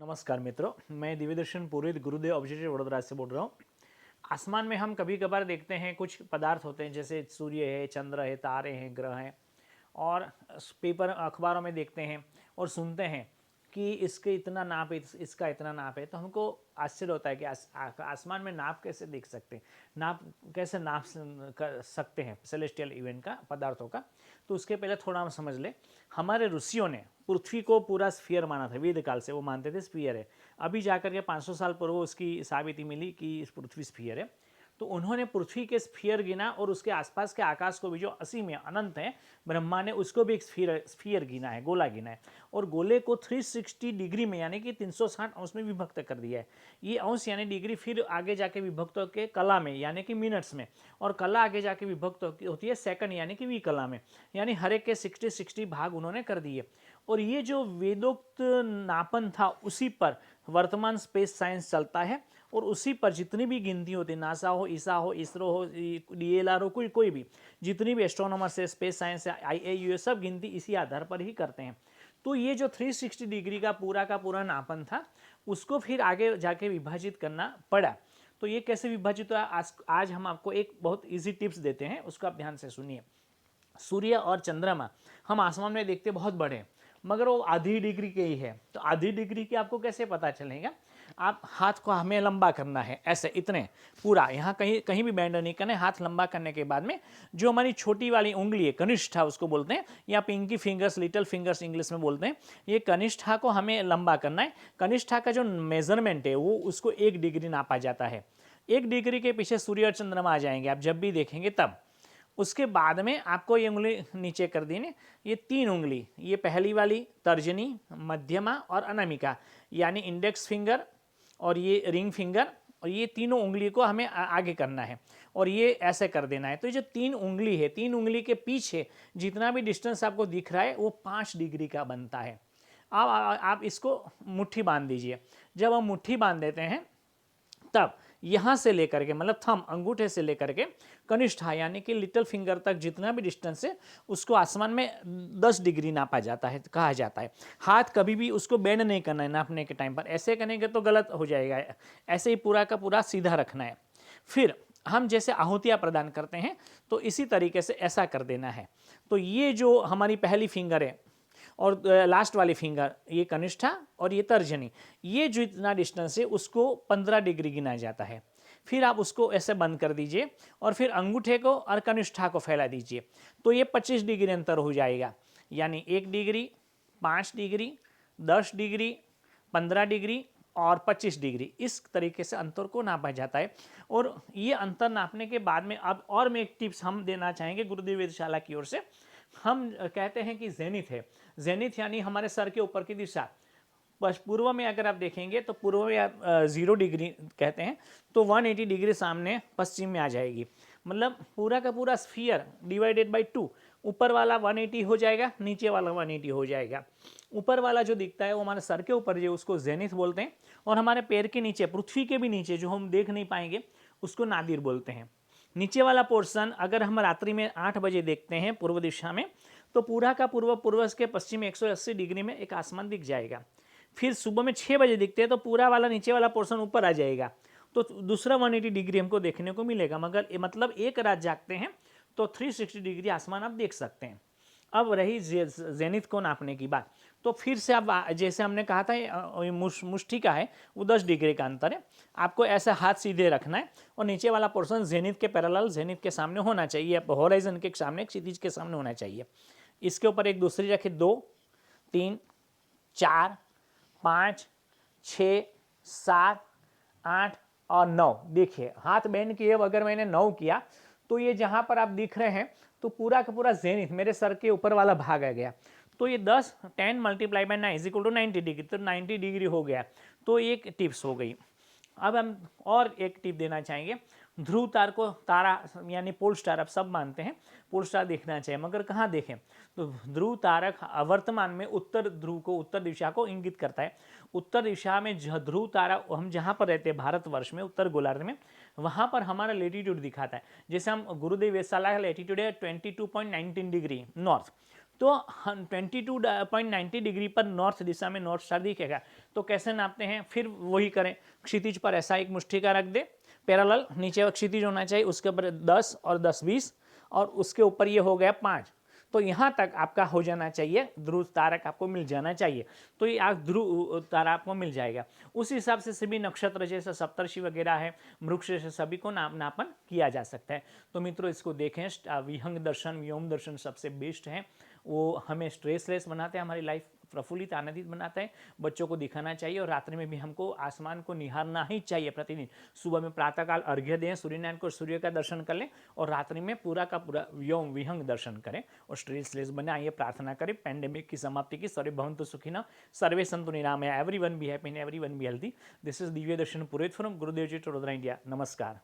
नमस्कार मित्रों, मैं दिव्यदर्शन पुरोहित गुरुदेव ऑब्जर्वेटरी वडोदरा से बोल रहा हूँ। आसमान में हम कभी कभार देखते हैं कुछ पदार्थ होते हैं, जैसे सूर्य है, चंद्र है, तारे हैं, ग्रह हैं, और पेपर अखबारों में देखते हैं और सुनते हैं कि इसके इतना नाप है, इसका इतना नाप है। तो हमको आश्चर्य होता है कि आसमान में नाप कैसे देख सकते हैं, नाप कैसे नाप कर सकते हैं सेलेस्टियल इवेंट का, पदार्थों का। तो उसके पहले थोड़ा हम समझ ले, हमारे ऋषियों ने पृथ्वी को पूरा स्फीयर माना था। वेद काल से वो मानते थे स्फीयर है। अभी जाकर के 500 साल पूर्व उसकी साबिती मिली कि इस पृथ्वी स्फीयर है। तो उन्होंने पृथ्वी के स्फीयर गिना और उसके आसपास के आकाश को भी, जो असीम है, अनंत है, ब्रह्मा ने उसको भी एक स्फीयर गिना है, गोला गिना है। और गोले को 360 डिग्री में यानी कि 360 अंश में विभक्त कर दिया है। ये अंश यानी डिग्री फिर आगे जाके विभक्त होकर कला में यानी कि मिनट्स में, और कला आगे जाके विभक्त होती है सेकंड यानी कि विकला में, यानी हर एक के 60-60 भाग उन्होंने कर दिए। और ये जो वेदोक्त नापन था उसी पर वर्तमान स्पेस साइंस चलता है, और उसी पर जितनी भी गिनती होती है, नासा हो, ईसा हो, इसरो हो, DLR हो, कोई भी जितनी भी एस्ट्रोनॉमर्स है, स्पेस साइंस है, IAU, सब गिनती इसी आधार पर ही करते हैं। तो ये जो 360 डिग्री का पूरा नापन था, उसको फिर आगे जाके विभाजित करना पड़ा। तो ये कैसे विभाजित हुआ, आज हम आपको एक बहुत ईजी टिप्स देते हैं, उसको आप ध्यान से सुनिए। सूर्य और चंद्रमा हम आसमान में देखते बहुत बड़े हैं, मगर वो आधी डिग्री के ही है। तो आधी डिग्री की आपको कैसे पता चलेगा? आप हाथ को हमें लंबा करना है, ऐसे इतने पूरा, यहाँ कहीं कहीं भी बैंड नहीं करना है। हाथ लंबा करने के बाद में जो हमारी छोटी वाली उंगली है, कनिष्ठा उसको बोलते हैं, या pinky fingers, little fingers English में बोलते हैं, ये कनिष्ठा को हमें लंबा करना है। कनिष्ठा का जो मेजरमेंट है वो उसको 1 डिग्री नापा जाता है। 1 डिग्री के पीछे सूर्य और चंद्रमा आ जाएंगे आप जब भी देखेंगे तब। उसके बाद में आपको ये उंगली नीचे कर देनी, ये 3 उंगली, ये पहली वाली तर्जनी, मध्यमा और अनामिका, यानी इंडेक्स फिंगर और ये रिंग फिंगर, और ये तीनों उंगली को हमें आगे करना है और ये ऐसे कर देना है। तो ये जो 3 उंगली है, 3 उंगली के पीछे जितना भी डिस्टेंस आपको दिख रहा है वो 5 डिग्री का बनता है। अब आप इसको मुट्ठी बांध दीजिए। जब हम मुट्ठी बांध देते हैं तब यहाँ से लेकर के, मतलब थंब, अंगूठे से लेकर के कनिष्ठा यानी कि लिटिल फिंगर तक जितना भी डिस्टेंस है उसको आसमान में 10 डिग्री नापा जाता है, कहा जाता है। हाथ कभी भी उसको बेंड नहीं करना है नापने के टाइम पर, ऐसे करेंगे तो गलत हो जाएगा। ऐसे ही पूरा का पूरा सीधा रखना है। फिर हम जैसे आहुतियाँ प्रदान करते हैं तो इसी तरीके से ऐसा कर देना है। तो ये जो हमारी पहली फिंगर है और लास्ट वाली फिंगर, ये कनिष्ठा और ये तर्जनी, ये जो इतना डिस्टेंस है उसको 15 डिग्री गिना जाता है। फिर आप उसको ऐसे बंद कर दीजिए और फिर अंगूठे को और कनिष्ठा को फैला दीजिए, तो ये 25 डिग्री अंतर हो जाएगा। यानी 1 डिग्री, 5 डिग्री, 10 डिग्री, 15 डिग्री और 25 डिग्री, इस तरीके से अंतर को नापा जाता है। और ये अंतर नापने के बाद में अब और में एक टिप्स हम देना चाहेंगे गुरुदेव वेधशाला की ओर से। हम कहते हैं कि जेनिथ है, जेनिथ यानी हमारे सर के ऊपर की दिशा। बस पूर्व में अगर आप देखेंगे तो पूर्व में आप 0 डिग्री कहते हैं, तो 180 डिग्री सामने पश्चिम में आ जाएगी। मतलब पूरा का पूरा स्फीयर डिवाइडेड बाई 2, ऊपर वाला 180 हो जाएगा, नीचे वाला 180 हो जाएगा। ऊपर वाला जो दिखता है वो हमारे सर के ऊपर, जो उसको जेनिथ बोलते हैं, और हमारे पैर के नीचे, पृथ्वी के भी नीचे जो हम देख नहीं पाएंगे उसको नादिर बोलते हैं। नीचे वाला पोर्शन अगर हम रात्रि में 8 बजे देखते हैं पूर्व दिशा में, तो पूरा का पूर्व के पश्चिम में 180 डिग्री में एक आसमान दिख जाएगा। फिर सुबह में 6 बजे दिखते हैं तो पूरा वाला नीचे वाला पोर्शन ऊपर आ जाएगा, तो दूसरा 180 डिग्री हमको देखने को मिलेगा। मगर मतलब एक रात जागते हैं तो 360 डिग्री आसमान आप देख सकते हैं। अब रही जेनिथ को नापने की बात, तो फिर से अब जैसे हमने कहा था मुष्टि का है वो 10 डिग्री का अंतर है। आपको ऐसा हाथ सीधे रखना है और नीचे वाला पोर्शन जेनिथ के पैरेलल, जेनिथ के सामने होना चाहिए, होराइजन के सामने, क्षितिज के सामने होना चाहिए। इसके ऊपर एक दूसरी रखे, 2, 3, 4, 5, 6, 7, 8 और 9। देखिए हाथ बेंड किए, अगर मैंने 9 किया तो ये जहाँ पर आप दिख रहे हैं तो पूरा का पूरा जेनिथ मेरे सर के ऊपर वाला भाग आ गया। तो ये 10 multiply by 9 equal to 90 degree, तो 90 डिग्री हो गया। तो एक टिप्स हो गई। अब हम और एक टिप देना चाहेंगे। ध्रुव तार को, तारा यानी पोल स्टार आप सब मानते हैं, पोल स्टार देखना चाहिए, मगर कहाँ देखें? तो ध्रुव तारक वर्तमान में उत्तर ध्रुव को, उत्तर दिशा को इंगित करता है। उत्तर दिशा में ध्रुव तारा, हम जहाँ पर रहते हैं भारतवर्ष में, उत्तर गोलार्ध में, वहाँ पर हमारा लेटीट्यूड दिखाता है। जैसे हम गुरुदेव वेधशाला का लेटीट्यूड है 22.19 डिग्री नॉर्थ, तो 22.90 डिग्री पर नॉर्थ दिशा में नॉर्थ स्टार दिखेगा। तो कैसे नापते हैं, फिर वही करें, क्षितिज पर ऐसा एक मुष्टि का रख दे पैरेलल, नीचे क्षितिज होना चाहिए, उसके ऊपर 10 और 10 20 और उसके ऊपर ये हो गया 5। तो यहाँ तक आपका हो जाना चाहिए, ध्रुव तारक आपको मिल जाना चाहिए। तो ये आप ध्रुव तारा आपको मिल जाएगा। उस हिसाब से सभी नक्षत्र जैसे सप्तर्षि वगैरह है, मृक्ष से सभी को नापन किया जा सकता है। तो मित्रों इसको देखें, विहंग दर्शन, व्योम दर्शन सबसे बेस्ट है। वो हमें स्ट्रेसलेस बनाते हैं, हमारी लाइफ प्रफुल्लित आनंदित बनाता है। बच्चों को दिखाना चाहिए और रात्रि में भी हमको आसमान को निहारना ही चाहिए प्रतिदिन। सुबह में प्रातःकाल अर्घ्य दें, सूर्यनारायण को, सूर्य का दर्शन कर लें और रात्रि में पूरा का पूरा व्योम विहंग दर्शन करें और स्ट्रेसलेस बने। आइए प्रार्थना करें पैंडेमिक की समाप्ति की। सर्वे भवन्तु सुखिनः, सर्वे सन्तु निरामया, everyone be happy and everyone be healthy. This is Divya Darshan Purohit from Gurudev ji, Vadodara, India. नमस्कार।